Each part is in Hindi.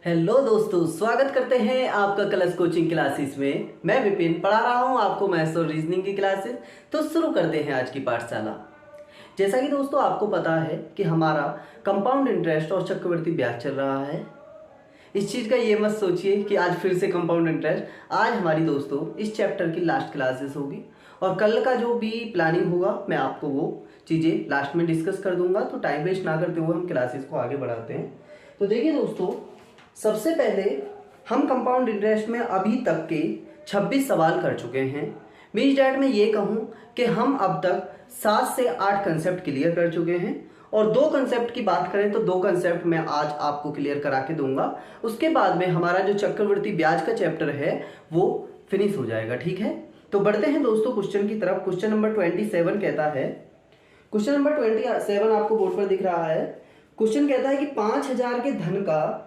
हेलो दोस्तों, स्वागत करते हैं आपका कलर्स कोचिंग क्लासेस में। मैं विपिन पढ़ा रहा हूं आपको मैथ्स और रीजनिंग की क्लासेस। तो शुरू करते हैं आज की पाठशाला। जैसा कि दोस्तों आपको पता है कि हमारा कंपाउंड इंटरेस्ट और चक्रवृद्धि ब्याज चल रहा है। इस चीज़ का ये मत सोचिए कि आज फिर से कंपाउंड इंटरेस्ट। आज हमारी दोस्तों इस चैप्टर की लास्ट क्लासेस होगी और कल का जो भी प्लानिंग होगा मैं आपको वो चीज़ें लास्ट में डिस्कस कर दूंगा। तो टाइम वेस्ट ना करते हुए हम क्लासेस को आगे बढ़ाते हैं। तो देखिए दोस्तों, सबसे पहले हम कंपाउंड इंटरेस्ट में अभी तक के 26 सवाल कर चुके हैं। मीन्स डैट में ये कहूँ कि हम अब तक 7 से 8 कंसेप्ट क्लियर कर चुके हैं और 2 कंसेप्ट की बात करें तो 2 कंसेप्ट मैं आज आपको क्लियर करा के दूंगा। उसके बाद में हमारा जो चक्रवृद्धि ब्याज का चैप्टर है वो फिनिश हो जाएगा। ठीक है, तो बढ़ते हैं दोस्तों क्वेश्चन की तरफ। क्वेश्चन नंबर 27 कहता है, क्वेश्चन नंबर 27 आपको बोर्ड पर दिख रहा है। क्वेश्चन कहता है कि 5000 के धन का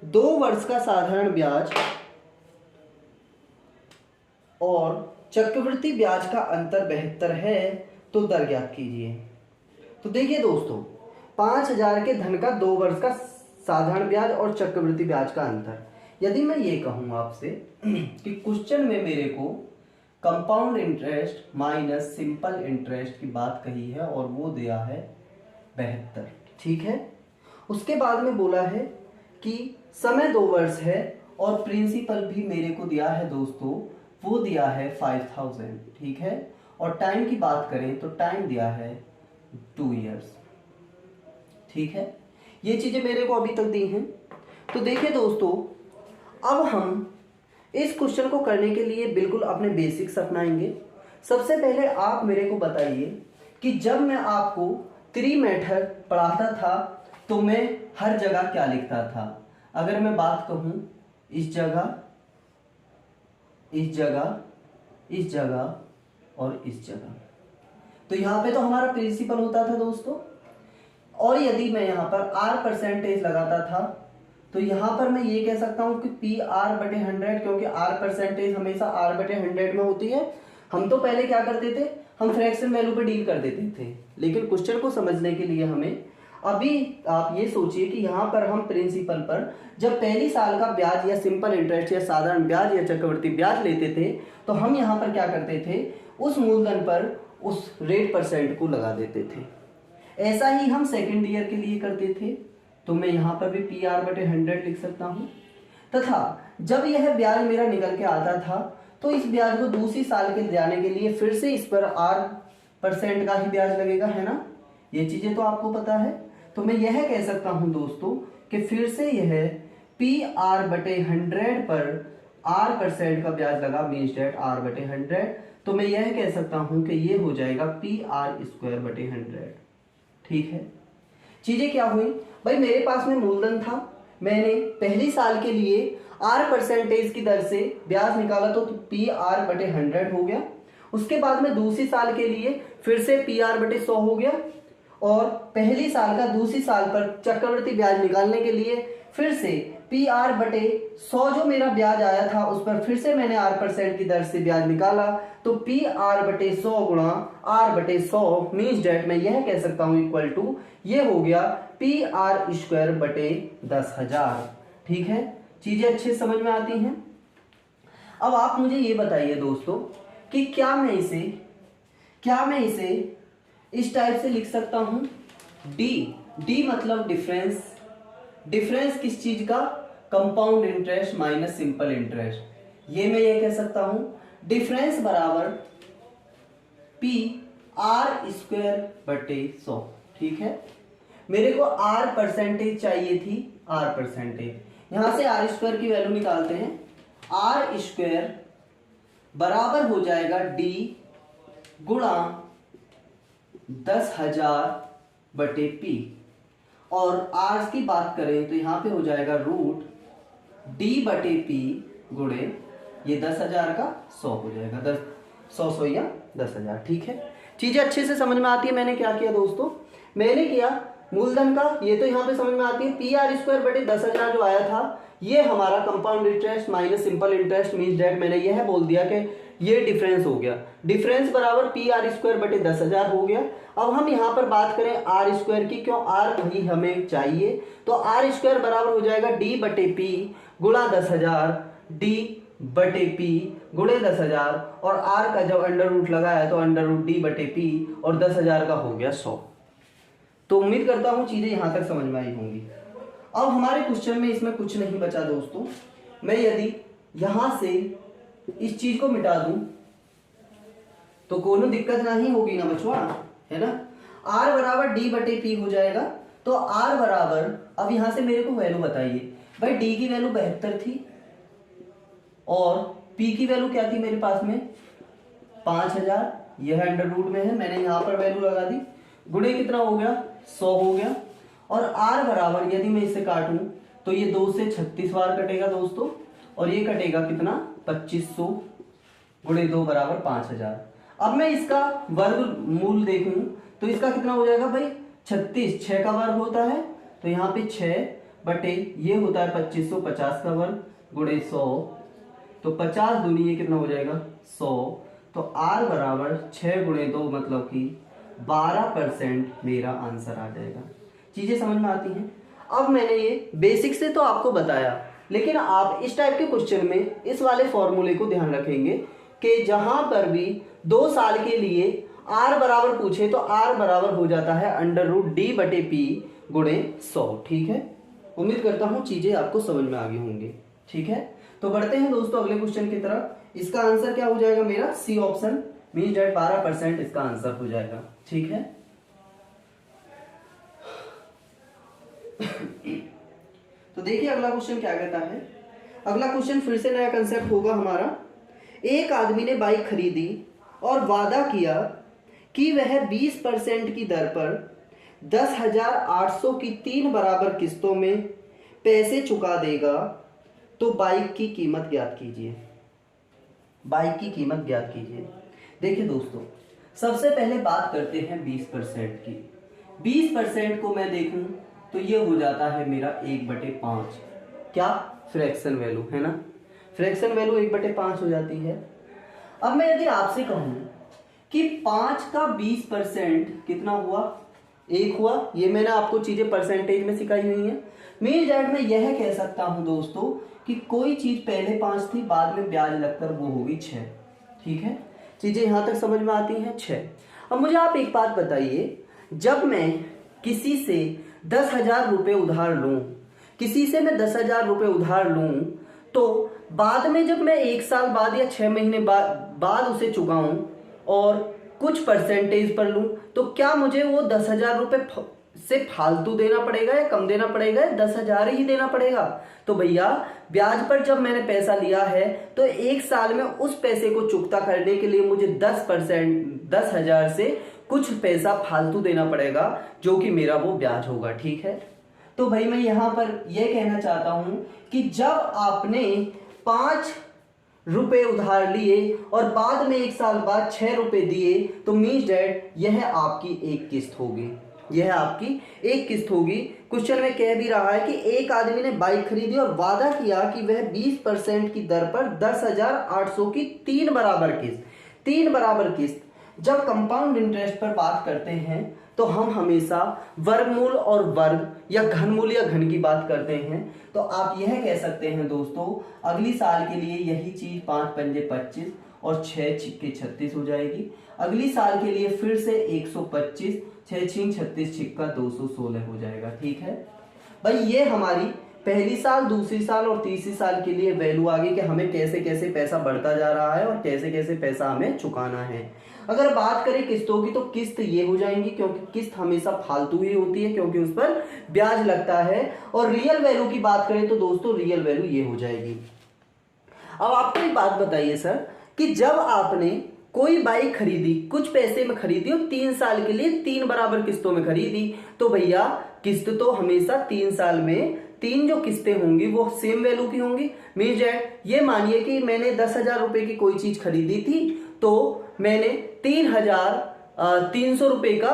2 वर्ष का साधारण ब्याज और चक्रवृद्धि ब्याज का अंतर 72 है, तो दर ज्ञात कीजिए। तो देखिए दोस्तों, 5000 के धन का 2 वर्ष का साधारण ब्याज और चक्रवृद्धि ब्याज का अंतर। यदि मैं ये कहूँ आपसे कि क्वेश्चन में मेरे को compound interest minus simple interest की बात कही है और वो दिया है 72। ठीक है, उसके बाद में बोला है कि समय 2 वर्ष है और प्रिंसिपल भी मेरे को दिया है दोस्तों, वो दिया है 5000। ठीक है, और टाइम की बात करें तो टाइम दिया है 2 इयर्स। ठीक है, ये चीजें मेरे को अभी तक दी हैं। तो देखिए दोस्तों, अब हम इस क्वेश्चन को करने के लिए बिल्कुल अपने बेसिक्स अपनाएंगे। सबसे पहले आप मेरे को बताइए कि जब मैं आपको ट्री मेथड पढ़ाता था तो मैं हर जगह क्या लिखता था। अगर मैं बात कहूं इस जगह, इस जगह, इस जगह और इस जगह, तो यहां पे तो हमारा प्रिंसिपल होता था दोस्तों। और यदि मैं यहां पर R% लगाता था तो यहां पर मैं ये कह सकता हूं कि PR/100, क्योंकि R% हमेशा R/100 में होती है। हम तो पहले क्या करते थे, हम फ्रैक्शन वैल्यू पे डील कर देते थे, लेकिन क्वेश्चन को समझने के लिए हमें अभी आप ये सोचिए कि यहाँ पर हम प्रिंसिपल पर जब पहली साल का ब्याज या सिंपल इंटरेस्ट या साधारण ब्याज या चक्रवृद्धि ब्याज लेते थे तो हम यहाँ पर क्या करते थे, उस मूलधन पर उस रेट % को लगा देते थे। ऐसा ही हम सेकेंड ईयर के लिए करते थे, तो मैं यहाँ पर भी PR/100 लिख सकता हूँ। तथा जब यह ब्याज मेरा निकल के आता था तो इस ब्याज को दूसरी साल के जाने के लिए फिर से इस पर R% का ही ब्याज लगेगा, है ना। ये चीजें तो आपको पता है। तो मैं यह कह सकता हूं दोस्तों कि फिर से यह PR/100 पर R% का ब्याज लगा, मीन्स डेट R/100। तो मैं यह कह सकता हूं कि ये हो जाएगा PR²/100। ठीक है, चीजें क्या हुई भाई, मेरे पास में मूलधन था, मैंने पहली साल के लिए R% की दर से ब्याज निकाला तो PR/100 हो गया। उसके बाद में दूसरी साल के लिए फिर से PR/100 हो गया और पहली साल का दूसरी साल पर चक्रवृद्धि ब्याज निकालने के लिए फिर से PR/100 जो मेरा ब्याज आया था उस पर फिर से मैंने R% की दर से ब्याज निकाला, तो PR/100 गुणा R/100 मीन्स डेट मैं यह कह सकता हूं इक्वल टू ये हो गया PR²/10,000। ठीक है, चीजें अच्छे समझ में आती हैं। अब आप मुझे ये बताइए दोस्तों कि क्या मैं इसे इस टाइप से लिख सकता हूं, डी मतलब डिफरेंस। डिफरेंस किस चीज का, compound interest minus simple interest. ये मैं ये कह सकता हूं डिफरेंस बराबर PR²/100। ठीक है, मेरे को R% चाहिए थी, R%। यहां से R² की वैल्यू निकालते हैं। R² बराबर हो जाएगा D गुणा 10,000/P और R की बात करें तो यहां पे हो जाएगा √D/P गुणे ये 10,000 का 100 हो जाएगा, 100 या 10,000। ठीक है, चीजें अच्छे से समझ में आती है। मैंने क्या किया दोस्तों, मैंने किया मूलधन का, ये तो यहाँ पे समझ में आती है, PR²/10,000 जो आया था ये हमारा compound interest minus simple interest means that मैंने यह बोल दिया कि ये डिफरेंस हो गया। डिफरेंस बराबर पी आर स्क्वायर बटे 10,000 हो गया। अब हम यहाँ पर बात करें आर स्क्वायर की, क्यों आर वही हमें चाहिए, तो आर स्क्वायर बराबर हो जाएगा डी बटे पी गुणा 10,000, डी बटे पी गुणे 10,000, और आर का जब अंडर रूट लगाया तो अंडर रूट डी बटे पी, और 10,000 का हो गया 100। तो उम्मीद करता हूँ चीजें यहाँ तक समझ में आई होंगी। अब हमारे क्वेश्चन में इसमें कुछ नहीं बचा दोस्तों। मैं यदि यहां से इस चीज को मिटा दूं तो कोनो दिक्कत नहीं होगी ना बचवा, है ना। r बराबर डी बटे पी हो जाएगा। तो r बराबर, अब यहां से मेरे को वैल्यू बताइए भाई, d की वैल्यू 72 थी और p की वैल्यू क्या थी मेरे पास में 5000, यह अंडर रूट में है, मैंने यहां पर वैल्यू लगा दी, गुणे कितना हो गया 100 हो गया। और r बराबर यदि मैं इसे काटूं तो ये 2 से 36 बार कटेगा दोस्तों, और ये कटेगा कितना 2500 गुणे 2 बराबर 5000। अब मैं इसका वर्ग मूल देखूं तो इसका कितना हो जाएगा भाई 36, 6 का वर्ग होता है, तो यहाँ पे 6 बटे ये होता है 2500, 50 का वर्ग गुणे 100, तो 50 दूनी ये कितना हो जाएगा 100। तो r बराबर 6 गुणे 2 मतलब कि 12% मेरा आंसर आ जाएगा। चीजें समझ में आती हैं। अब मैंने ये बेसिक से तो आपको बताया, लेकिन आप इस टाइप के क्वेश्चन में इस वाले फॉर्मूले को ध्यान रखेंगे कि जहां पर भी 2 साल के लिए r बराबर पूछे तो r बराबर हो जाता है अंडर रूट डी बटे पी गुणे 100। ठीक है, उम्मीद करता हूं चीजें आपको समझ में आ गई होंगी। ठीक है, तो बढ़ते हैं दोस्तों अगले क्वेश्चन की तरफ। इसका आंसर क्या हो जाएगा मेरा सी ऑप्शन, मीन डेट 12% इसका आंसर हो जाएगा। ठीक है, तो देखिए अगला क्वेश्चन क्या कहता है। अगला क्वेश्चन फिर से नया कंसेप्ट होगा हमारा। एक आदमी ने बाइक खरीदी और वादा किया कि वह 20% की दर पर 10,800 की 3 बराबर किस्तों में पैसे चुका देगा, तो बाइक की कीमत ज्ञात कीजिए। बाइक की कीमत ज्ञात कीजिए। देखिए दोस्तों, सबसे पहले बात करते हैं 20% की। 20% को मैं देखूं तो ये हो जाता है मेरा 1/5, क्या फ्रैक्शन वैल्यू है ना, फ्रैक्शन वैल्यू 1/5 हो जाती है। अब मैं यदि आपसे कहूं कि 5 का 20% कितना हुआ, 1 हुआ, ये मैंने आपको चीजें परसेंटेज में सिखाई हुई हैं। मीन दैट मैं यह कह सकता हूं दोस्तों कि कोई चीज पहले 5 थी, बाद में ब्याज लगकर वो होगी 6। ठीक है, चीजें यहां तक समझ में आती हैं 6। अब मुझे आप एक बात बताइए, जब मैं किसी से 10,000 रुपये उधार लूं, किसी से मैं 10,000 रुपये उधार लूं, तो बाद में जब मैं 1 साल बाद या 6 महीने बाद उसे चुकाऊं और कुछ परसेंटेज पर लूं, तो क्या मुझे वो 10,000 रुपये से फालतू देना पड़ेगा या कम देना पड़ेगा, 10,000 ही देना पड़ेगा? तो भैया ब्याज पर जब मैंने पैसा लिया है तो 1 साल में उस पैसे को चुकता करने के लिए मुझे 10%, 10,000 से कुछ पैसा फालतू देना पड़ेगा, जो कि मेरा वो ब्याज होगा। ठीक है, तो भाई मैं यहां पर यह कहना चाहता हूं कि जब आपने 5 रुपए उधार लिए और बाद में 1 साल बाद 6 रुपए दिए, तो मीन्स डैट यह आपकी एक किस्त होगी, यह आपकी एक किस्त होगी। क्वेश्चन में कह भी रहा है कि एक आदमी ने बाइक खरीदी और वादा किया कि वह 20% की दर पर 10,800 की 3 बराबर किस्त, 3 बराबर किस्त। जब कंपाउंड इंटरेस्ट पर बात करते हैं तो हम हमेशा वर्गमूल और वर्ग या घनमूल या घन की बात करते हैं। तो आप यह कह सकते हैं दोस्तों, अगली साल के लिए यही चीज 5 पंजे 25 और 6 छिक्के 36 हो जाएगी। अगली साल के लिए फिर से 125, 6 छिंग 36 छिक्का 216 हो जाएगा। ठीक है भाई, ये हमारी पहली साल, दूसरी साल और तीसरी साल के लिए वैल्यू आ गई कि हमें कैसे कैसे पैसा बढ़ता जा रहा है और कैसे कैसे पैसा हमें चुकाना है। अगर बात करें किस्तों की, तो किस्त ये हो जाएंगी, क्योंकि किस्त हमेशा फालतू ही होती है क्योंकि उस पर ब्याज लगता है। और रियल वैल्यू की बात करें तो दोस्तों रियल वैल्यू ये हो जाएगी। अब आपको एक बात बताइए सर, कि जब आपने कोई बाइक खरीदी, कुछ पैसे में खरीदी और 3 साल के लिए 3 बराबर किस्तों में खरीदी, तो भैया किस्त तो हमेशा 3 साल में 3 जो किस्तें होंगी वो सेम वैल्यू की होंगी। मीन्स ये मानिए कि मैंने 10,000 रुपए की कोई चीज खरीदी थी, तो मैंने 3,300 रुपए का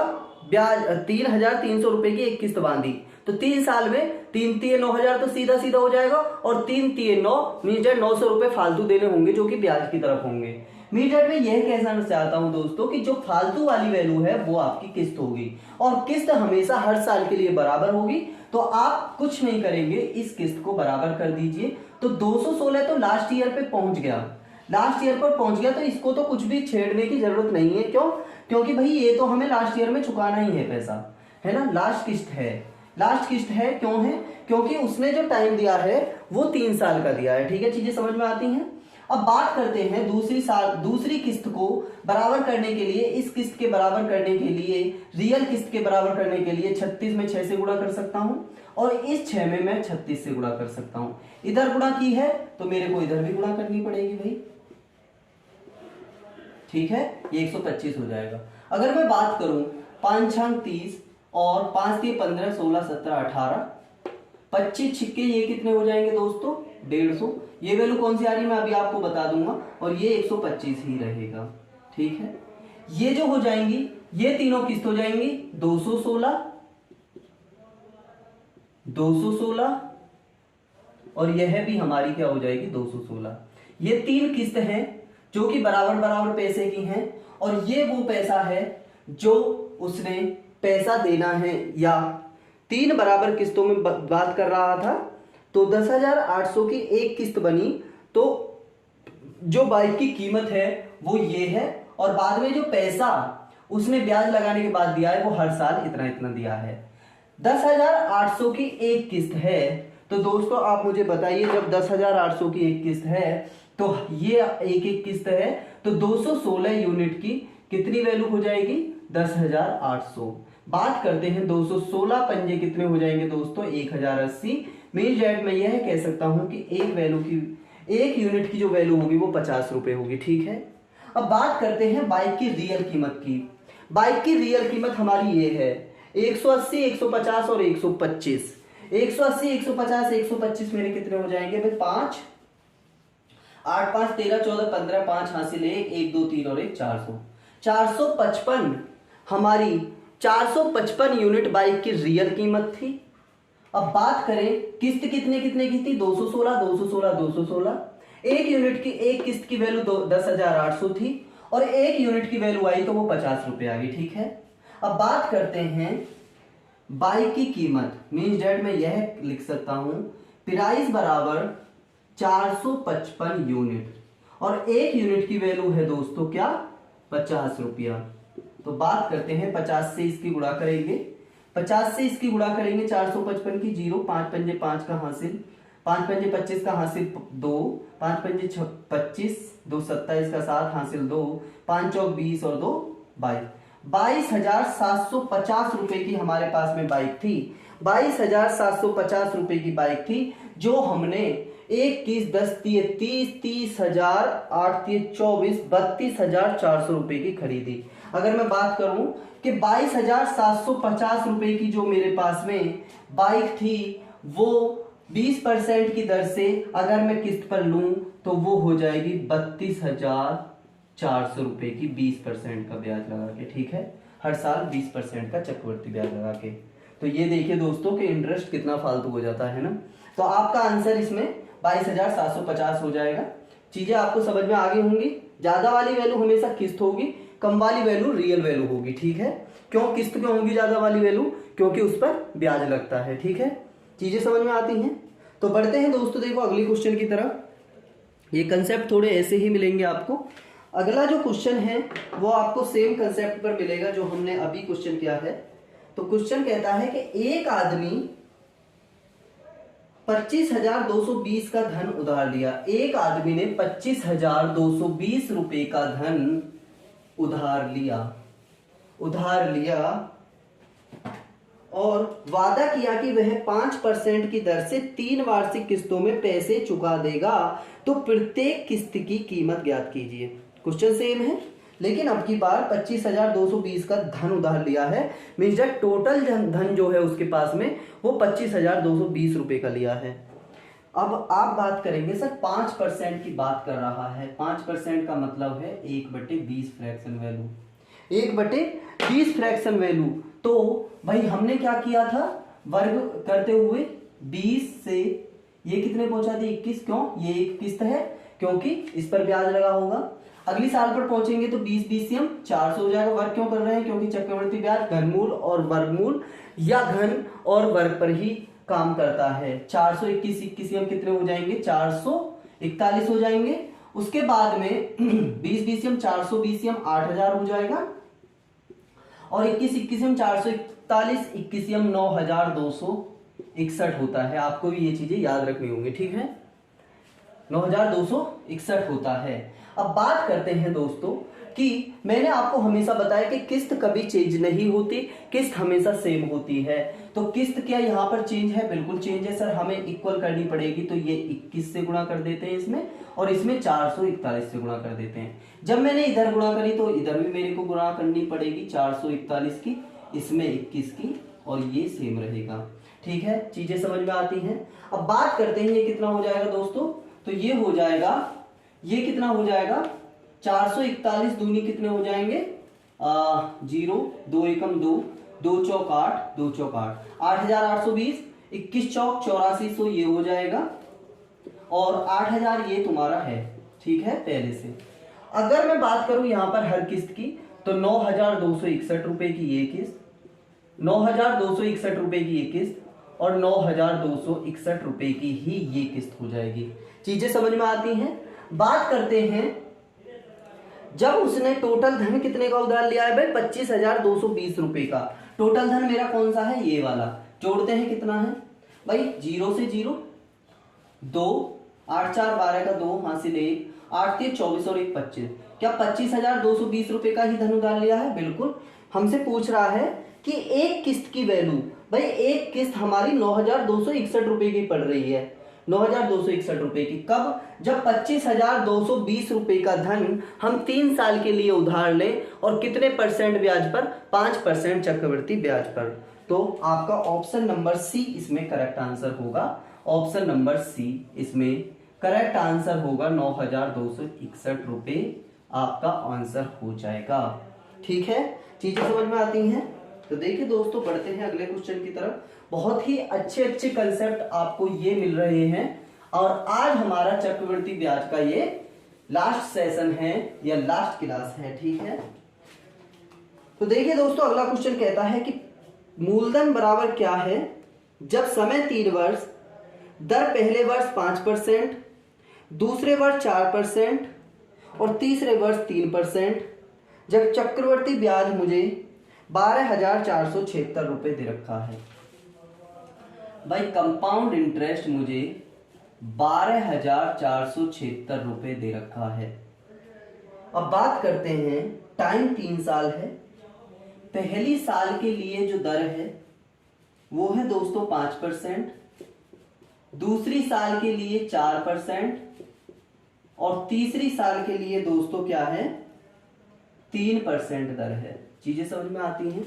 ब्याज, 3,300 रुपए की एक किस्त बांधी, तो 3 साल में 3 3 9,000 तो सीधा सीधा हो जाएगा, और 3 3 9 मीन्स 900 रुपए फालतू देने होंगे जो कि ब्याज की तरफ होंगे। मीन डेट में यह कहना चाहता हूं दोस्तों कि जो फालतू वाली वैल्यू है वो आपकी किस्त होगी, और किस्त हमेशा हर साल के लिए बराबर होगी। तो आप कुछ नहीं करेंगे, इस किस्त को बराबर कर दीजिए। तो 216 तो लास्ट ईयर पे पहुंच गया, लास्ट ईयर पर पहुंच गया, तो इसको तो कुछ भी छेड़ने की जरूरत नहीं है। क्यों? क्योंकि भाई ये तो हमें लास्ट ईयर में चुकाना ही है पैसा, है ना, लास्ट किस्त है, लास्ट किस्त है। क्यों है? क्योंकि उसने जो टाइम दिया है वो 3 साल का दिया है। ठीक है, चीजें समझ में आती हैं। अब बात करते हैं दूसरी किस्त को बराबर करने के लिए, इस किस्त के बराबर करने के लिए, रियल किस्त के बराबर करने के लिए 36 में 6 से गुणा कर सकता हूं, और इस 6 में मैं 36 से गुणा कर सकता हूं। इधर गुणा की है तो मेरे को इधर भी गुणा करनी पड़ेगी भाई। ठीक है, ये 125 हो जाएगा। अगर मैं बात करूं 5 छंग 30 और 5 3 15 16 17 18 25 छिक्के ये कितने हो जाएंगे दोस्तों? 150। ये वैल्यू कौन सी आ रही है मैं अभी आपको बता दूंगा, और ये 125 ही रहेगा। ठीक है, ये जो हो जाएंगी ये तीनों किस्त हो जाएंगी 216 216, और यह भी हमारी क्या हो जाएगी 216। ये 3 किस्त हैं जो कि बराबर बराबर पैसे की हैं, और ये वो पैसा है जो उसने पैसा देना है, या 3 बराबर किस्तों में बात कर रहा था। तो 10,800 की एक किस्त बनी, तो जो बाइक की कीमत है वो ये है, और बाद में जो पैसा उसने ब्याज लगाने के बाद दिया है वो हर साल इतना इतना दिया है। 10,800 की एक किस्त है, तो दोस्तों आप मुझे बताइए, जब 10,800 की एक किस्त है तो ये एक एक किस्त है, तो 216 यूनिट की कितनी वैल्यू हो जाएगी? 10,800। बात करते हैं 216 पंजे कितने हो जाएंगे दोस्तों? 1,080। मीन डेट में यह कह सकता हूं कि एक यूनिट की जो वैल्यू होगी वो 50 रुपए होगी। ठीक है, अब बात करते हैं बाइक की रियल कीमत की। बाइक की रियल कीमत हमारी ये है 180, 150 और 125। 180, 150, 125 मेरे कितने हो जाएंगे भाई? 5 8 5 13 14 15 5 हासिल 1 1 2 3 और 1 400। 455 हमारी 455 यूनिट बाइक की रियल कीमत थी। अब बात करें किस्त कितने कितने की थी? 216 216 216। एक यूनिट की एक किस्त की वैल्यू 10,800 थी, और एक यूनिट की वैल्यू आई तो वो 50 रुपए आ गई। ठीक है, अब बात करते हैं बाइक की कीमत। मीन्स डेट में यह लिख सकता हूं प्राइस बराबर 455 यूनिट, और एक यूनिट की वैल्यू है दोस्तों क्या? 50 रुपया। तो बात करते हैं 50 से इसकी गुणा करेंगे, 50 से इसकी गुणा करेंगे 455 की, 0 5 पंजे 5 का हासिल, 5 पंजे 25 का हासिल 2, 5 पंजे 25, 2 27 का 7 हासिल 2, 5 चौक 20 और 2 22। 22,750 रुपए की हमारे पास में बाइक थी। 22,750 रुपए की बाइक थी, जो हमने 1 किस्त 10 30 30,000 8 24 32,400 रुपए की खरीदी। अगर मैं बात करूं कि 22,750 रुपए की जो मेरे पास में बाइक थी, वो 20% की दर से अगर मैं किस्त पर लूं तो वो हो जाएगी 32,400 रुपए की, 20% का ब्याज लगा के। ठीक है, हर साल 20% का चक्रवृद्धि ब्याज लगा के। तो ये देखिए दोस्तों कि इंटरेस्ट कितना फालतू हो जाता है ना। तो आपका आंसर इसमें 22,750 हो जाएगा। चीजें आपको समझ में आ गई होंगी। ज्यादा वाली वैल्यू हमेशा किस्त होगी, कम वाली वैल्यू रियल वैल्यू होगी। ठीक है, क्यों किस्त क्यों होगी ज्यादा वाली वैल्यू? क्योंकि उस पर ब्याज लगता है। ठीक है, चीजें समझ में आती हैं। तो बढ़ते हैं दोस्तों, देखो अगली क्वेश्चन की तरफ। ये कंसेप्ट थोड़े ऐसे ही मिलेंगे आपको। अगला जो क्वेश्चन है वो आपको सेम कंसेप्ट पर मिलेगा जो हमने अभी क्वेश्चन किया है। तो क्वेश्चन कहता है कि एक आदमी 25,220 का धन उधार लिया। एक आदमी ने 25,220 रुपए का धन उधार लिया और वादा किया कि वह 5% की दर से 3 वार्षिक किस्तों में पैसे चुका देगा। तो प्रत्येक किस्त की कीमत ज्ञात कीजिए। क्वेश्चन सेम है, लेकिन अब की बार 25,220 का धन उधार लिया है। मीन्स दैट टोटल धन जो है उसके पास में वो 25,220 रुपए का लिया है। अब आप बात करेंगे सर 5% की बात कर रहा है। 5% का मतलब है 1/20 फ्रैक्शन वैल्यू। 1/20 fraction value. तो भाई हमने क्या किया था, वर्ग करते हुए 20 से ये कितने पहुंचा दिए 21। क्यों? ये एक किस्त है क्योंकि इस पर ब्याज लगा होगा। अगली साल पर पहुंचेंगे तो 20 बीसीएम 400 हो जाएगा। वर्ग क्यों कर रहे हैं? क्योंकि चक्रवृद्धि ब्याज घनमूल और वर्गमूल या घन और वर्ग पर ही काम करता है। 421 21 कितने हो जाएंगे? 441 हो जाएंगे। उसके बाद में 20 बीसीएम 400 बीसीएम 8000 हो जाएगा और 21 21 441 21 9261 होता है। आपको भी ये चीजें याद रखनी होंगी, ठीक है। 9261 होता है। अब बात करते हैं दोस्तों कि मैंने आपको हमेशा बताया कि किस्त कभी चेंज नहीं होती, किस्त हमेशा सेम होती है। तो किस्त क्या यहाँ पर चेंज है? बिल्कुल चेंज है सर, हमें इक्वल करनी पड़ेगी। तो ये 21 से गुणा कर देते हैं इसमें और इसमें 441 से गुणा कर देते हैं। जब मैंने इधर गुणा करी तो इधर भी मेरे को गुणा करनी पड़ेगी 441 की, इसमें 21 की और ये सेम रहेगा, ठीक है। चीजें समझ में आती हैं। अब बात करते हैं ये कितना हो जाएगा दोस्तों। तो ये हो जाएगा, ये कितना हो जाएगा? 441 दूनी कितने हो जाएंगे? 0 2 एकम 2 2 चौक 8 2 चौक 8 8820 21 चौक 8400 ये हो जाएगा और 8000 ये तुम्हारा है, ठीक है पहले से। अगर मैं बात करूं यहां पर हर किस्त की तो 9261 रुपए की ये किस्त, 9261 रुपए की ये किस्त और 9261 रुपए की ही ये किस्त हो जाएगी। चीजें समझ में आती हैं। बात करते हैं जब उसने टोटल धन कितने का उधार लिया है भाई? 25,220 रुपए का। टोटल धन मेरा कौन सा है? ये वाला। जोड़ते हैं कितना है भाई? 0 से 0 2 8 4 12 का 2 हासिल 1 8 3 24 और 1 25। क्या 25,220 रुपए का ही धन उधार लिया है? बिल्कुल। हमसे पूछ रहा है कि एक किस्त की वैल्यू, भाई एक किस्त हमारी 9,261 रुपए की पड़ रही है, 9,261 रुपए की। कब? जब 25,220 रुपए का धन हम 3 साल के लिए उधार लें और कितने परसेंट ब्याज पर? 5% चक्रवृद्धि ब्याज पर। तो आपका ऑप्शन नंबर सी इसमें करेक्ट आंसर होगा। ऑप्शन नंबर सी इसमें करेक्ट आंसर होगा। 9,261 रुपए आपका आंसर हो जाएगा, ठीक है। चीजें समझ में आती हैं। तो देखिए दोस्तों, बढ़ते हैं अगले क्वेश्चन की तरफ। बहुत ही अच्छे अच्छे कंसेप्ट आपको ये मिल रहे हैं और आज हमारा चक्रवृद्धि ब्याज का ये लास्ट सेशन है या लास्ट क्लास है, ठीक है। तो देखिए दोस्तों, अगला क्वेश्चन कहता है कि मूलधन बराबर क्या है जब समय 3 वर्ष, दर पहले वर्ष 5%, दूसरे वर्ष 4% और तीसरे वर्ष 3%, जब चक्रवृद्धि ब्याज मुझे 12,476 रुपए दे रखा है। भाई कंपाउंड इंटरेस्ट मुझे 12,476 रुपए दे रखा है। अब बात करते हैं, टाइम 3 साल है। पहली साल के लिए जो दर है वो है दोस्तों 5%, दूसरी साल के लिए 4% और तीसरी साल के लिए दोस्तों क्या है? 3% दर है। चीजें समझ में आती हैं।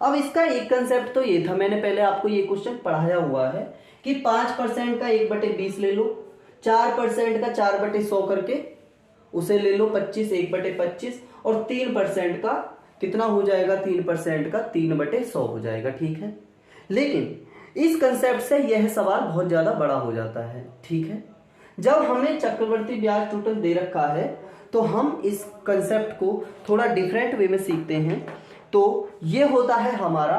अब इसका एक कंसेप्ट तो ये था, मैंने पहले आपको ये क्वेश्चन पढ़ाया हुआ है कि 5% का 1/20 ले लो, 4% का 4/100 करके उसे ले लो 25 1/25 और 3% का कितना हो जाएगा? 3% का 3/100 हो जाएगा, ठीक है। लेकिन इस कंसेप्ट से यह सवाल बहुत ज्यादा बड़ा हो जाता है, ठीक है। जब हमें चक्रवृद्धि ब्याज टोटल दे रखा है तो हम इस कंसेप्ट को थोड़ा डिफरेंट वे में सीखते हैं। तो ये होता है हमारा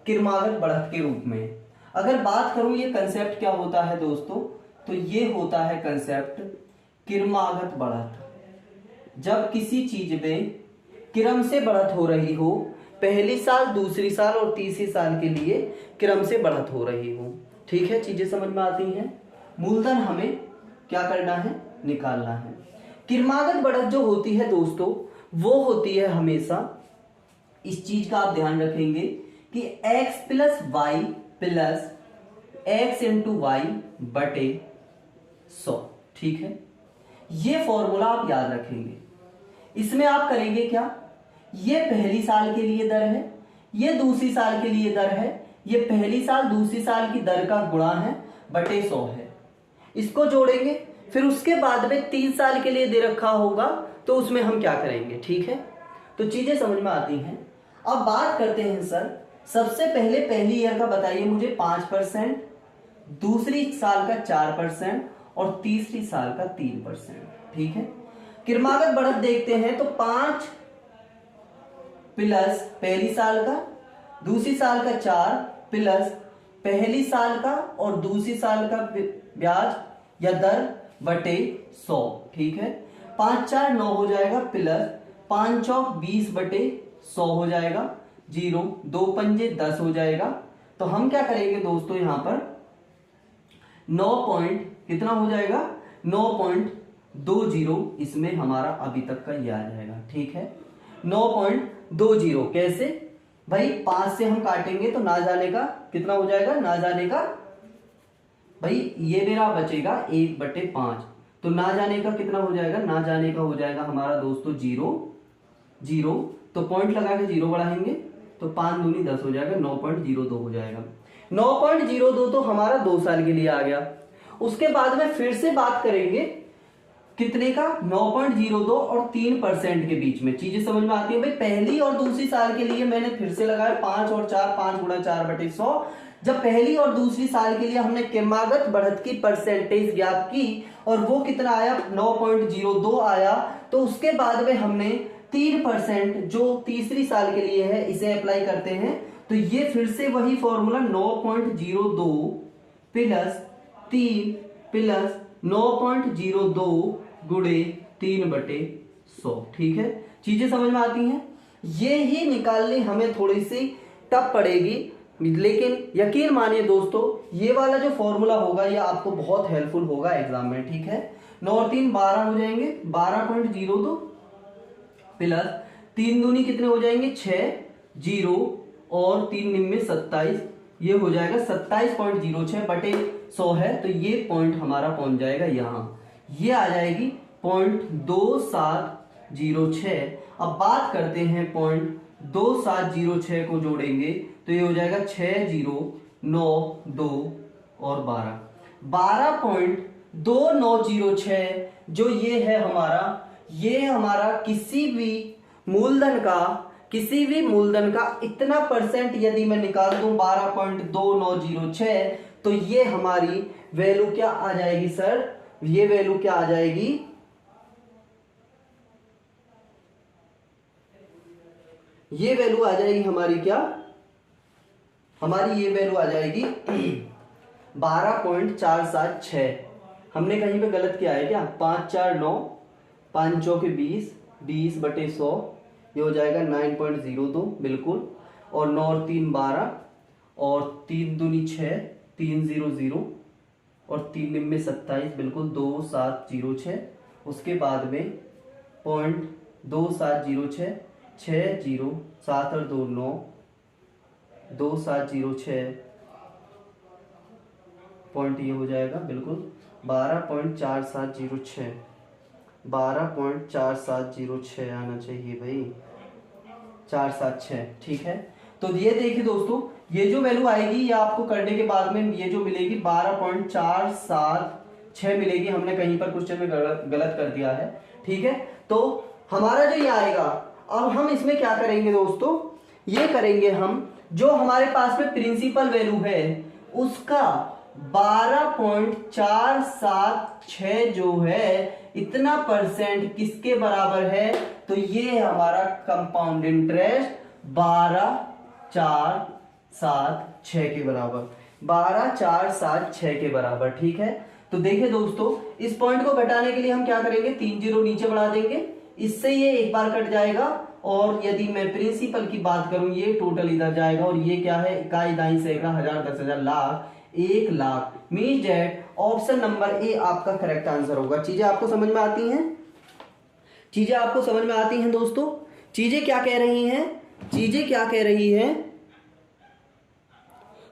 क्रमागत बढ़त के रूप में। अगर बात करूं ये कंसेप्ट क्या होता है दोस्तों, तो ये होता है कंसेप्ट क्रमागत बढ़त। जब किसी चीज में क्रम से बढ़त हो रही हो, पहली साल, दूसरी साल और तीसरी साल के लिए क्रम से बढ़त हो रही हो, ठीक है। चीजें समझ में आती हैं। मूलधन हमें क्या करना है? निकालना है। क्रमागत बढ़त जो होती है दोस्तों, वो होती है हमेशा, इस चीज का आप ध्यान रखेंगे कि x plus Y plus X into Y बटे 100, ठीक है। ये फॉर्मूला आप याद रखेंगे। इसमें आप करेंगे क्या? ये पहली साल के लिए दर है, ये दूसरी साल के लिए दर है, ये पहली साल दूसरी साल की दर का गुणा है बटे 100 है। इसको जोड़ेंगे, फिर उसके बाद में 3 साल के लिए दे रखा होगा तो उसमें हम क्या करेंगे, ठीक है। तो चीजें समझ में आती हैं। अब बात करते हैं सर, सबसे पहले पहली ईयर का बताइए मुझे 5%, दूसरी साल का 4% और तीसरी साल का 3%। ठीक है, क्रमागत बढ़त देखते हैं तो 5 प्लस पहली साल का, दूसरी साल का 4 प्लस पहली साल का और दूसरी साल का ब्याज या दर बटे 100। ठीक है, 5 4 9 हो जाएगा प्लस 5 चौक 20 बटे 100 हो जाएगा, 0 2 पंजे 10 हो जाएगा। तो हम क्या करेंगे दोस्तों, यहां पर 9 पॉइंट कितना हो जाएगा, 9.20 इसमें हमारा अभी तक का ये आ जाएगा। ठीक है, 9.20 कैसे भाई, 5 से हम काटेंगे तो ना जाने का कितना हो जाएगा, ना जाने का भाई ये मेरा बचेगा 1/5, तो ना जाने का कितना हो जाएगा, ना जाने का हो जाएगा हमारा दोस्तों 0, तो पॉइंट लगा के 0 बढ़ाएंगे तो 5 दूनी 10 हो जाएगा, 9.02 हो जाएगा। 9.02 तो हमारा 2 साल के लिए आ गया। उसके बाद में फिर से बात करेंगे कितने का, 9.02 और 3% के बीच में। चीजें समझ में आती है भाई, पहली और दूसरी साल के लिए मैंने फिर से लगाया 5 और 4, 5 गुणा 4/100। जब पहली और दूसरी साल के लिए हमने क्रमागत बढ़त की परसेंटेज ज्ञात की और वो कितना आया, 9.02 आया, तो उसके बाद में हमने 3% जो तीसरी साल के लिए है इसे अप्लाई करते हैं। तो ये फिर से वही फॉर्मूला 9.02 प्लस 3 प्लस 9.02 गुणे 3/100। ठीक है, चीजें समझ में आती हैं। ये ही निकालनी हमें थोड़ी सी टफ पड़ेगी, लेकिन यकीन मानिए दोस्तों ये वाला जो फॉर्मूला होगा ये आपको बहुत हेल्पफुल होगा एग्जाम में। ठीक है, 9 और 3 12 हो जाएंगे, 12.02 प्लस 3 दूनी कितने हो जाएंगे 6, 0 और 3 निम्न 27, ये हो जाएगा 27.06 बटे 100 है, तो ये पॉइंट हमारा पहुंच जाएगा यहां, ये आ जाएगी 0.2706। अब बात करते हैं 0.2706 को जोड़ेंगे तो ये हो जाएगा 6 0 9 2 और 12.2906 जो ये है हमारा किसी भी मूलधन का इतना परसेंट यदि मैं निकाल दूं 12.2906 तो ये हमारी वैल्यू क्या आ जाएगी सर, ये वैल्यू क्या आ जाएगी, ये वैल्यू आ जाएगी हमारी क्या, हमारी ये वैल्यू आ जाएगी 12.476। हमने कहीं पे गलत किया है क्या, 5 4 9, 5 चौके 20, 20/100 ये हो जाएगा 9.02 बिल्कुल, और 9 और 3 12 और 3 दूनी 6, 3 0 0 और 3 निम्न 27 बिल्कुल 2706। उसके बाद में 0.2706, 6 0 7 और 2 9, 2706 पॉइंट ये हो जाएगा बिल्कुल 12.4706, 12.4706 आना चाहिए भाई, 476। ठीक है, तो ये देखिए दोस्तों ये जो वैल्यू आएगी ये आपको करने के बाद में ये जो मिलेगी 12.476 मिलेगी। हमने कहीं पर क्वेश्चन में गलत कर दिया है। ठीक है, तो हमारा जो ये आएगा, अब हम इसमें क्या करेंगे दोस्तों, ये करेंगे हम जो हमारे पास में प्रिंसिपल वैल्यू है उसका 12.476 जो है इतना परसेंट किसके बराबर है, तो ये हमारा कंपाउंड इंटरेस्ट 12476 के बराबर, 12476 के बराबर। ठीक है, तो देखिए दोस्तों इस पॉइंट को घटाने के लिए हम क्या करेंगे, 3 0 नीचे बढ़ा देंगे, इससे ये एक बार कट जाएगा, और यदि मैं प्रिंसिपल की बात करूं ये टोटल इधर जाएगा, और ये क्या है, इकाई दाई सैकड़ा हजार 10,000 lakh 1 lakh, means that option number A आपका करेक्ट आंसर होगा। चीजें आपको समझ में आती हैं, चीजें आपको समझ में आती हैं दोस्तों, चीजें क्या कह रही हैं, चीजें क्या कह रही हैं,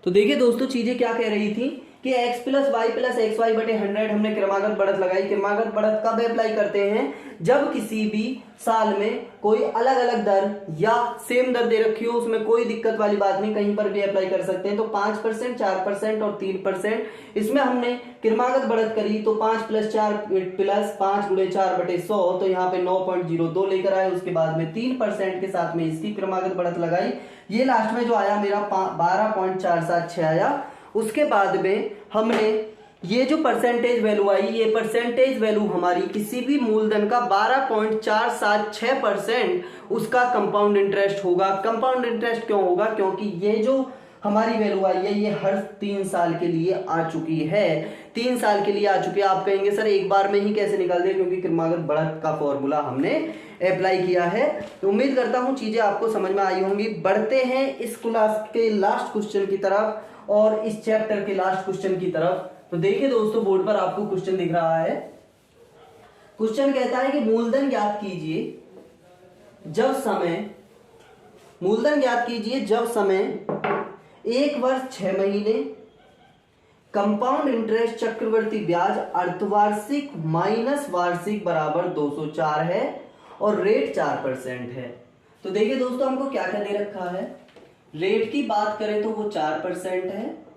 तो देखिए दोस्तों चीजें क्या कह रही थी कि x + y + xy/100 हमने क्रमागत बढ़त लगाई। क्रमागत बढ़त कब अप्लाई करते हैं, जब किसी भी साल में कोई अलग अलग दर या सेम दर दे रखी हो, उसमें कोई दिक्कत वाली बात नहीं, कहीं पर भी अप्लाई कर सकते हैं। तो 5%, 4% और 3%, इसमें हमने क्रमागत बढ़त करी तो 5 + 4 + 5 × 4/100, तो यहाँ पे 9.02 लेकर आए। उसके बाद में 3% के साथ में इसकी क्रमागत बढ़त लगाई, ये लास्ट में जो आया मेरा 12.476 आया। उसके बाद में हमने ये जो परसेंटेज वैल्यू आई, ये परसेंटेज वैल्यू हमारी किसी भी मूलधन का 12.476% उसका कंपाउंड इंटरेस्ट होगा। कंपाउंड इंटरेस्ट क्यों होगा? क्योंकि ये जो हमारी वैल्यू आई है ये हर 3 साल के लिए आ चुकी है। 3 साल के लिए आ चुकी है। आप कहेंगे सर एक बार में ही कैसे निकाल दिया? क्योंकि क्रमागत बढ़त का फॉर्मूला हमने अप्लाई किया है। तो उम्मीद करता हूं चीजें आपको समझ में आई होंगी। बढ़ते हैं इस क्लास के लास्ट क्वेश्चन की तरफ और इस चैप्टर के लास्ट क्वेश्चन की तरफ। तो देखिए दोस्तों, बोर्ड पर आपको क्वेश्चन दिख रहा है। क्वेश्चन कहता है कि मूलधन ज्ञात कीजिए जब समय, मूलधन ज्ञात कीजिए जब समय 1 वर्ष 6 महीने, कंपाउंड इंटरेस्ट चक्रवर्ती ब्याज अर्धवार्षिक माइनस वार्षिक बराबर 204 है और रेट 4% है। तो देखिए दोस्तों, हमको क्या क्या दे रखा है। रेट की बात करें तो वो 4% है।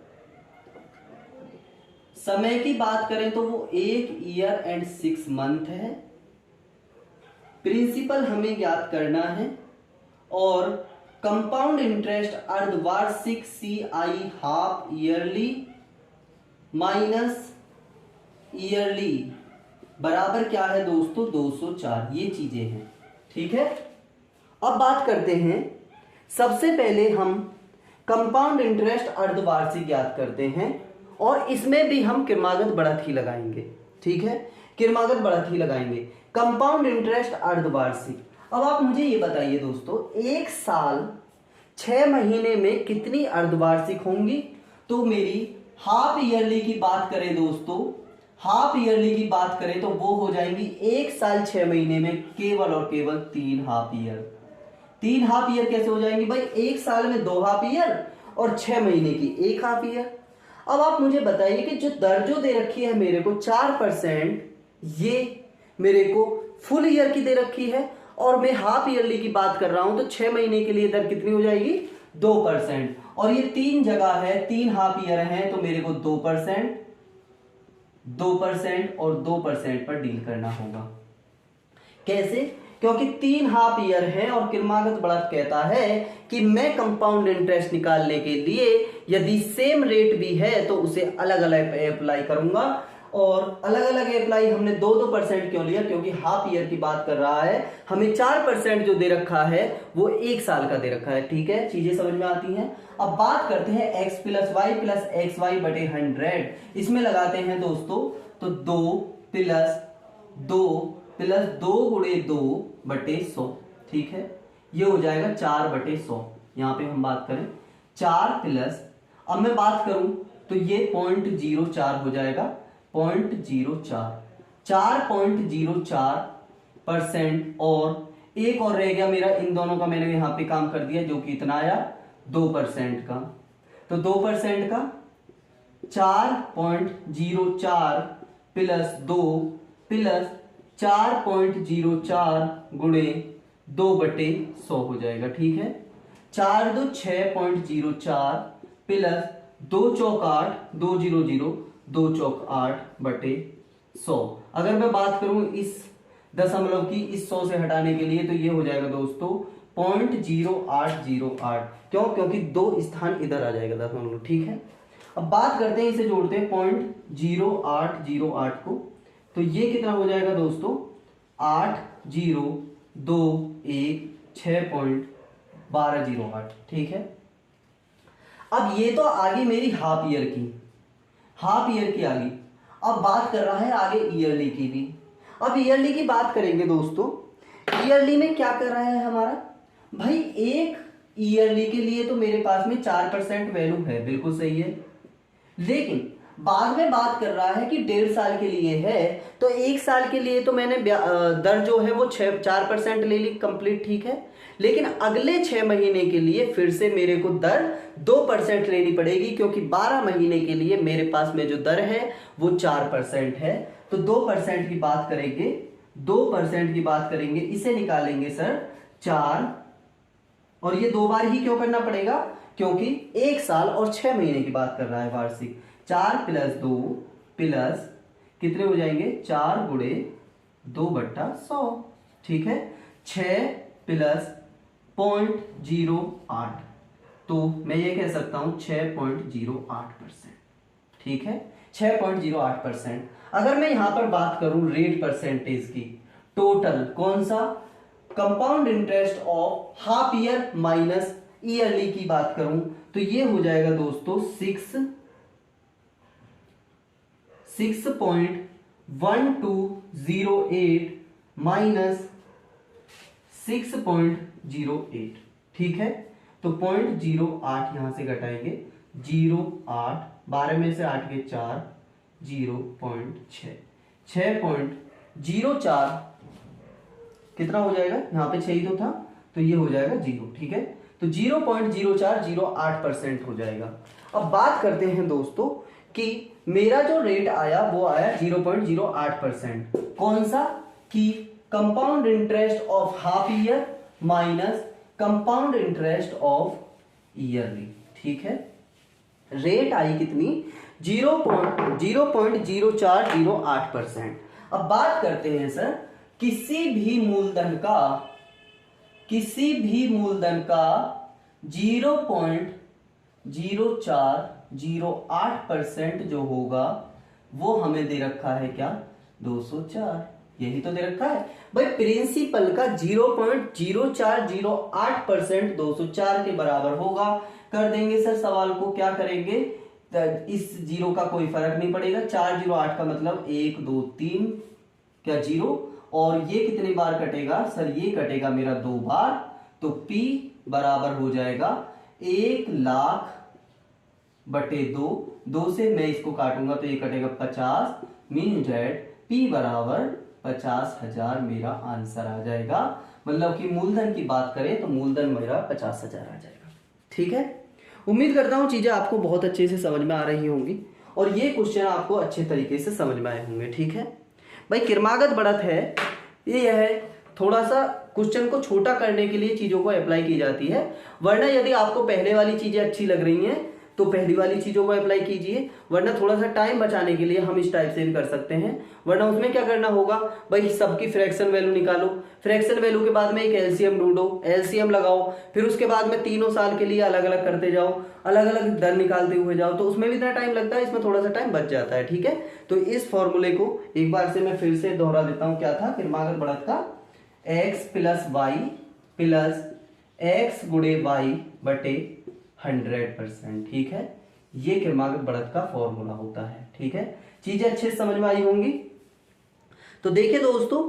समय की बात करें तो वो 1 ईयर एंड 6 मंथ है। प्रिंसिपल हमें ज्ञात करना है और कंपाउंड इंटरेस्ट अर्धवार्षिक CI half yearly minus yearly बराबर क्या है दोस्तों? 204। ये चीजें हैं, ठीक है। अब बात करते हैं, सबसे पहले हम कंपाउंड इंटरेस्ट अर्धवार्षिक ज्ञात करते हैं और इसमें भी हम क्रमागत बढ़त ही लगाएंगे, ठीक है। क्रमागत बढ़त ही लगाएंगे। कंपाउंड इंटरेस्ट अर्धवार्षिक। अब आप मुझे ये बताइए दोस्तों, 1 साल 6 महीने में कितनी अर्धवार्षिक होंगी? तो मेरी हाफ ईयरली की बात करें दोस्तों, हाफ ईयरली की बात करें तो वो हो जाएंगी 1 साल 6 महीने में केवल और केवल 3 हाफ ईयर। 3 हाफ ईयर कैसे हो जाएंगी भाई? 1 साल में 2 हाफ ईयर और 6 महीने की 1 हाफ ईयर। अब आप मुझे बताइए कि जो दर जो दे रखी है मेरे को 4%, ये मेरे को फुल ईयर की दे रखी है और मैं हाफ ईयरली की बात कर रहा हूं तो 6 महीने के लिए दर कितनी हो जाएगी? 2%। और ये 3 जगह है, 3 हाफ ईयर है तो मेरे को 2% 2% और 2% पर डील करना होगा। कैसे? क्योंकि 3 हाफ ईयर है और क्रमागत बढ़त कहता है कि मैं कंपाउंड इंटरेस्ट निकालने के लिए यदि सेम रेट भी है तो उसे अलग अलग अप्लाई करूंगा। और अलग अलग अप्लाई हमने 2% क्यों लिया? क्योंकि हाफ ईयर की बात कर रहा है। हमें 4% जो दे रखा है वो 1 साल का दे रखा है, ठीक है। चीजें समझ में आती हैं। अब बात करते हैं x + y + xy बटे 100। इसमें लगाते हैं दोस्तों तो 2 + 2 गुणे 2 बटे 100, ठीक है। ये हो जाएगा 4 बटे 100। यहां पे हम बात करें 4 प्लस, अब मैं बात करूं तो ये 0.04 हो जाएगा। 0.04 4.04% और एक और रह गया मेरा, इन दोनों का मैंने यहां पे काम कर दिया जो कि इतना आया 2% का। तो 2% का 4.04 प्लस 2 प्लस 4.04 गुणे 2 बटे 100 हो जाएगा, ठीक है। 4 2 6.04 प्लस 2 चौक 8 2 0 0 2 चौक 8 बटे 100। अगर मैं बात करूं इस दशमलव की इस 100 से हटाने के लिए तो ये हो जाएगा दोस्तों 0.0808। क्यों? क्योंकि 2 स्थान इधर आ जाएगा दशमलव, ठीक है। अब बात करते हैं, इसे जोड़ते हैं 0.0808 को, तो ये कितना हो जाएगा दोस्तों? 8021 ठीक है। अब ये तो आगे मेरी हाफ ईयर की, हाफ ईयर की आगे। अब बात कर रहा है आगे ईयरली की भी। अब ईयरली की बात करेंगे दोस्तों। ईयरली में क्या कर रहा है हमारा भाई? एक ईयरली के लिए तो मेरे पास में 4% वैल्यू है, बिल्कुल सही है। लेकिन बाद में बात कर रहा है कि 1.5 साल के लिए है, तो 1 साल के लिए तो मैंने दर जो है वो 4% ले ली, कंप्लीट, ठीक है। लेकिन अगले 6 महीने के लिए फिर से मेरे को दर 2% लेनी पड़ेगी, क्योंकि 12 महीने के लिए मेरे पास में जो दर है वो 4% है। तो 2% की बात करेंगे, 2% की बात करेंगे, इसे निकालेंगे सर 4, और ये 2 बार ही क्यों करना पड़ेगा? क्योंकि 1 साल और 6 महीने की बात कर रहा है वार्षिक। 4 + 2 प्लस कितने हो जाएंगे? 4 गुणे 2/100, ठीक है। 6 प्लस 0.08, तो मैं ये कह सकता हूं 6.08%, ठीक है। 6.08%। अगर मैं यहाँ पर बात करूं रेट परसेंटेज की, टोटल कौन सा, compound interest of half year minus yearly की बात करूं तो ये हो जाएगा दोस्तों 6.1208 माइनस 6.08, ठीक है। तो 0.08 यहां से घटाएंगे, 0.8, 12 में से 8 के 4, 0.6, 6.04 कितना हो जाएगा, यहाँ पे 6 ही तो था, तो ये हो जाएगा 0, ठीक है। तो 0.0408% हो जाएगा। अब बात करते हैं दोस्तों कि मेरा जो रेट आया वो आया 0.08%। कौन सा, कि compound interest of half year minus compound interest of yearly, ठीक है। रेट आई कितनी, 0.0408%। अब बात करते हैं सर, किसी भी मूलधन का 0.0408% जो होगा वो हमें दे रखा है क्या, 204, यही तो दे रखा है भाई। प्रिंसिपल का 0.0408% 204 के बराबर होगा। कर देंगे सर सवाल को, क्या करेंगे, इस जीरो का कोई फर्क नहीं पड़ेगा, 408 का मतलब 1 2 3 क्या जीरो, और ये कितनी बार कटेगा सर, ये कटेगा मेरा 2 बार, तो P बराबर हो जाएगा 1,00,000/2, 2 से मैं इसको काटूंगा तो ये कटेगा 50, मीन डेट P बराबर 50,000 मेरा आंसर आ जाएगा। मतलब कि मूलधन की बात करें तो मूलधन मेरा 50,000 आ जाएगा, ठीक है। उम्मीद करता हूं चीजें आपको बहुत अच्छे से समझ में आ रही होंगी और ये क्वेश्चन आपको अच्छे तरीके से समझ में आए होंगे, ठीक है भाई। क्रमागत बढ़त है, ये है थोड़ा सा क्वेश्चन को छोटा करने के लिए चीजों को अप्लाई की जाती है, वरना यदि आपको पहले वाली चीजें अच्छी लग रही हैं तो पहली वाली चीजों को अप्लाई कीजिए, वरना थोड़ा सा टाइम बचाने के लिए हम इस टाइप से भी कर सकते हैं। वरना उसमें क्या करना होगा भाई, सबकी फ्रैक्शन वैल्यू निकालो, फ्रैक्शन वैल्यू के बाद में एक एलसीएम ढूंढो, एलसीएम लगाओ, फिर उसके बाद में तीनों साल के लिए अलग अलग करते जाओ, अलग अलग दर निकालते हुए जाओ, तो उसमें भी इतना टाइम लगता है, इसमें थोड़ा सा टाइम बच जाता है, ठीक है। तो इस फॉर्मूले को एक बार से मैं फिर से दोहरा देता हूं, क्या था, क्रमागत बढ़त का x plus Y plus x गुणे वाई बटे 100%, ठीक है। ये क्रमागत बढ़त का फॉर्मूला होता है, ठीक है। चीजें अच्छे से समझ में आई होंगी। तो देखिए दोस्तों,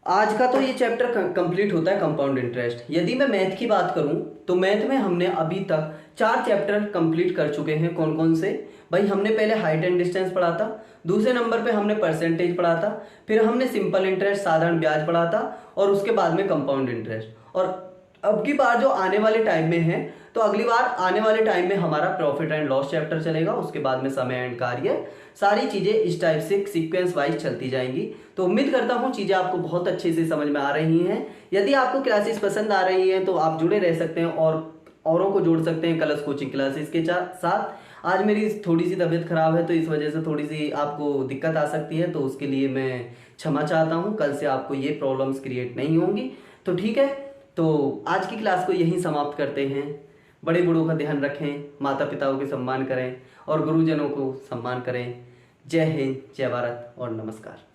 आज का तो ये चैप्टर कंप्लीट होता है कंपाउंड इंटरेस्ट। यदि मैं मैथ की बात करूं तो मैथ में हमने अभी तक 4 चैप्टर कंप्लीट कर चुके हैं। कौन कौन से भाई, हमने पहले हाइट एंड डिस्टेंस पढ़ा था, दूसरे नंबर पे हमने परसेंटेज पढ़ा था, फिर हमने सिंपल इंटरेस्ट साधारण ब्याज पढ़ा था, और उसके बाद में कंपाउंड इंटरेस्ट। और अब की बार जो आने वाले टाइम में है, तो अगली बार आने वाले टाइम में हमारा प्रॉफिट एंड लॉस चैप्टर चलेगा, उसके बाद में समय एंड कार्य, सारी चीजें इस टाइप से सीक्वेंस वाइज चलती जाएंगी। तो उम्मीद करता हूं चीजें आपको बहुत अच्छे से समझ में आ रही हैं। यदि आपको क्लासेस पसंद आ रही हैं तो आप जुड़े रह सकते हैं और औरों को जोड़ सकते हैं कलश कोचिंग क्लासेस के साथ। आज मेरी थोड़ी सी तबीयत खराब है तो इस वजह से थोड़ी सी आपको दिक्कत आ सकती है, तो उसके लिए मैं क्षमा चाहता हूं। कल से आपको ये प्रॉब्लम्स क्रिएट नहीं होंगी, तो ठीक है। तो आज की क्लास को यहीं समाप्त करते हैं। बड़े बूढ़ों का ध्यान रखें, माता पिताओं के सम्मान करें और गुरुजनों को सम्मान करें। जय हिंद, जय भारत और नमस्कार।